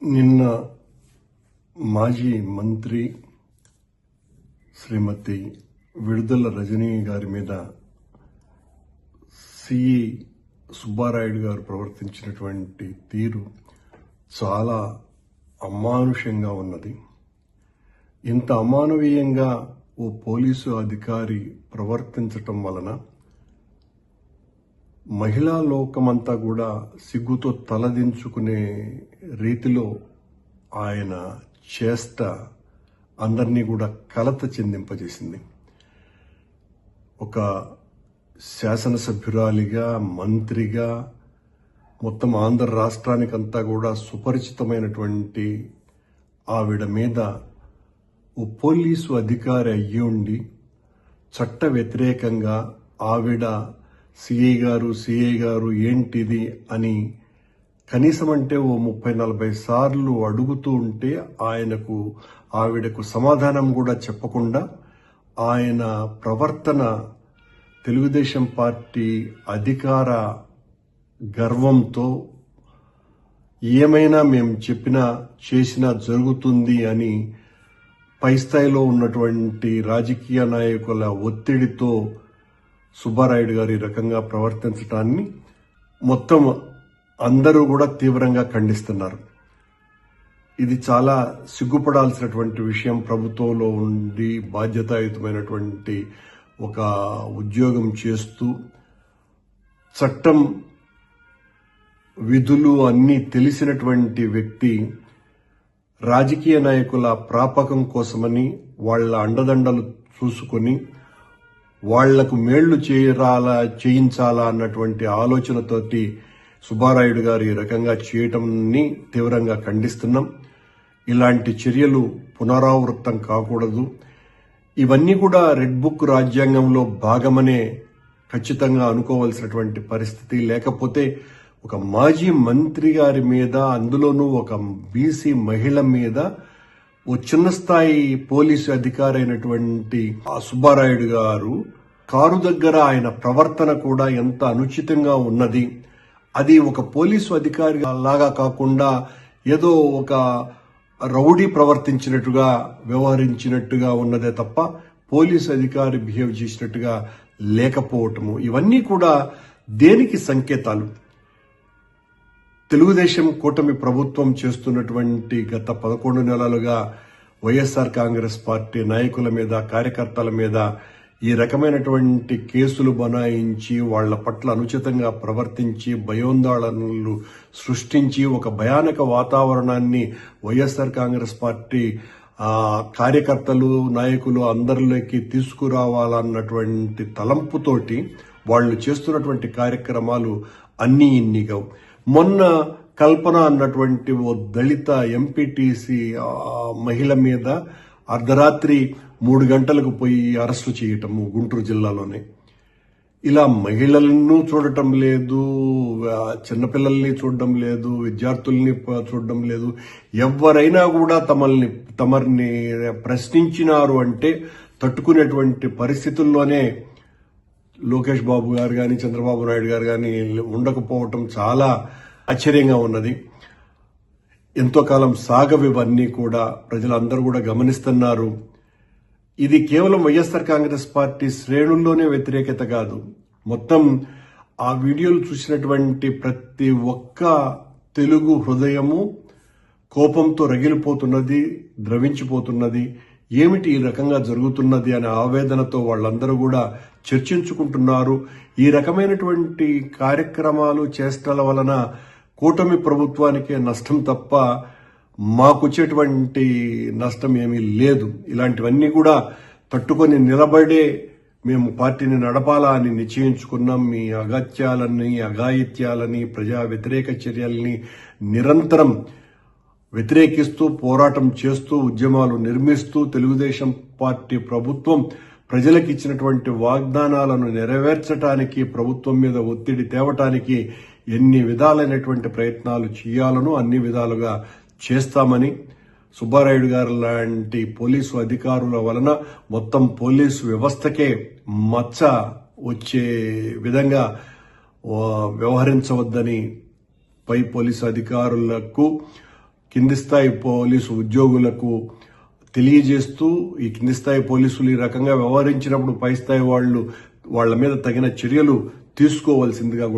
నిన్న మాజీ మంత్రి శ్రీమతి విడుదల రజనీ గారి మీద సిఈ సుబ్బారాయుడు గారు ప్రవర్తించినటువంటి తీరు చాలా అమానుషంగా ఉన్నది. ఇంత అమానవీయంగా ఓ పోలీసు అధికారి ప్రవర్తించటం వలన మహిళా లోకమంతా కూడా సిగ్గుతో తలదించుకునే రీతిలో ఆయన చేష్ట అందరినీ కూడా కలత చెందింపజేసింది. ఒక శాసనసభ్యురాలిగా, మంత్రిగా, మొత్తం ఆంధ్ర రాష్ట్రానికంతా కూడా సుపరిచితమైనటువంటి ఆవిడ మీద ఓ పోలీసు అధికారి అయ్యి ఉండి చట్ట వ్యతిరేకంగా ఆవిడ సిఐ గారు ఏంటిది అని కనీసం అంటే ఓ 30-40 సార్లు అడుగుతూ ఉంటే ఆవిడకు సమాధానం కూడా చెప్పకుండా ఆయన ప్రవర్తన తెలుగుదేశం పార్టీ అధికార గర్వంతో ఏమైనా మేము చెప్పినా చేసినా జరుగుతుంది అని పై స్థాయిలో ఉన్నటువంటి రాజకీయ నాయకుల ఒత్తిడితో సుబ్బారాయుడు గారు ఈ రకంగా ప్రవర్తించడాన్ని మొత్తం అందరూ కూడా తీవ్రంగా ఖండిస్తున్నారు. ఇది చాలా సిగ్గుపడాల్సినటువంటి విషయం. ప్రభుత్వంలో ఉండి బాధ్యతాయుతమైనటువంటి ఒక ఉద్యోగం చేస్తూ చట్టం విధులు అన్నీ తెలిసినటువంటి వ్యక్తి రాజకీయ నాయకుల ప్రాపకం కోసమని వాళ్ళ అండదండలు చూసుకొని వాళ్లకు మేళ్లు చేయించాలా అన్నటువంటి ఆలోచనతోటి సుబ్బారాయుడు గారు ఈ రకంగా చేయటంని తీవ్రంగా ఖండిస్తున్నాం. ఇలాంటి చర్యలు పునరావృతం కాకూడదు. ఇవన్నీ కూడా రెడ్ బుక్ రాజ్యాంగంలో భాగమనే ఖచ్చితంగా అనుకోవాల్సినటువంటి పరిస్థితి. లేకపోతే ఒక మాజీ మంత్రి గారి మీద, అందులోనూ ఒక బీసీ మహిళ మీద ఓ చిన్న స్థాయి పోలీసు అధికారి అయినటువంటి సుబ్బారాయుడు గారు కారు దగ్గర ఆయన ప్రవర్తన కూడా ఎంత అనుచితంగా ఉన్నది. అది ఒక పోలీసు అధికారి లాగా కాకుండా ఏదో ఒక రౌడీ ప్రవర్తించినట్టుగా వ్యవహరించినట్టుగా ఉన్నదే తప్ప పోలీసు అధికారి బిహేవ్ చేసినట్టుగా లేకపోవటము, ఇవన్నీ కూడా దేనికి సంకేతాలు? తెలుగుదేశం కూటమి ప్రభుత్వం చేస్తున్నటువంటి గత 11 నెలలుగా వైఎస్ఆర్ కాంగ్రెస్ పార్టీ నాయకుల మీద, కార్యకర్తల మీద ఈ రకమైనటువంటి కేసులు బనాయించి వాళ్ల పట్ల అనుచితంగా ప్రవర్తించి భయోందోళనలు సృష్టించి ఒక భయానక వాతావరణాన్ని వైఎస్ఆర్ కాంగ్రెస్ పార్టీ కార్యకర్తలు, నాయకులు అందరిలోకి తీసుకురావాలన్నటువంటి తలంపుతోటి వాళ్ళు చేస్తున్నటువంటి కార్యక్రమాలు అన్నీ ఇన్నిగా. మొన్న కల్పన అన్నటువంటి ఓ దళిత ఎంపీటీసీ మహిళ మీద అర్ధరాత్రి 3 గంటలకు పోయి అరెస్టు చేయటము గుంటూరు జిల్లాలోనే. ఇలా మహిళలను చూడటం లేదు, చిన్నపిల్లల్ని చూడడం లేదు, విద్యార్థుల్ని చూడడం లేదు. ఎవరైనా కూడా తమరిని ప్రశ్నించినారు అంటే తట్టుకునేటువంటి పరిస్థితుల్లోనే లోకేష్ బాబు గారు కానీ, చంద్రబాబు నాయుడు గారు కానీ ఉండకపోవటం చాలా ఆశ్చర్యంగా ఉన్నది. ఎంతో కాలం సాగవివన్నీ కూడా ప్రజలందరూ కూడా గమనిస్తున్నారు. ఇది కేవలం వైఎస్ఆర్ కాంగ్రెస్ పార్టీ శ్రేణుల్లోనే వ్యతిరేకత కాదు. మొత్తం ఆ వీడియోలు చూసినటువంటి ప్రతి ఒక్క తెలుగు హృదయము కోపంతో రగిలిపోతున్నది, ద్రవించిపోతున్నది. ఏమిటి ఈ రకంగా జరుగుతున్నది అనే ఆవేదనతో వాళ్ళందరూ కూడా చర్చించుకుంటున్నారు. ఈ రకమైనటువంటి కార్యక్రమాలు చేష్టల వలన కూటమి ప్రభుత్వానికే నష్టం తప్ప మాకొచ్చేటువంటి నష్టం ఏమీ లేదు. ఇలాంటివన్నీ కూడా తట్టుకొని నిలబడే మేము పార్టీని నడపాలా అని నిశ్చయించుకున్నాం. మీ అగత్యాలని, అఘాయిత్యాలని, ప్రజా వ్యతిరేక చర్యల్ని నిరంతరం వ్యతిరేకిస్తూ, పోరాటం చేస్తూ, ఉద్యమాలు నిర్మిస్తూ తెలుగుదేశం పార్టీ ప్రభుత్వం ప్రజలకు ఇచ్చినటువంటి వాగ్దానాలను నెరవేర్చడానికి, ప్రభుత్వం మీద ఒత్తిడి తేవటానికి ఎన్ని విధాలైనటువంటి ప్రయత్నాలు చేయాలనో అన్ని విధాలుగా చేస్తామని, సుబ్బారాయుడు గారు లాంటి పోలీసు అధికారుల వలన మొత్తం పోలీసు వ్యవస్థకే మచ్చ వచ్చే విధంగా వ్యవహరించవద్దని పై పోలీసు అధికారులకు కింది స్థాయి పోలీసు ఉద్యోగులకు తెలియజేస్తూ ఈ కింది స్థాయి పోలీసులు ఈ రకంగా వ్యవహరించినప్పుడు పై స్థాయి వాళ్ళ మీద తగిన చర్యలు తీసుకోవాల్సిందిగా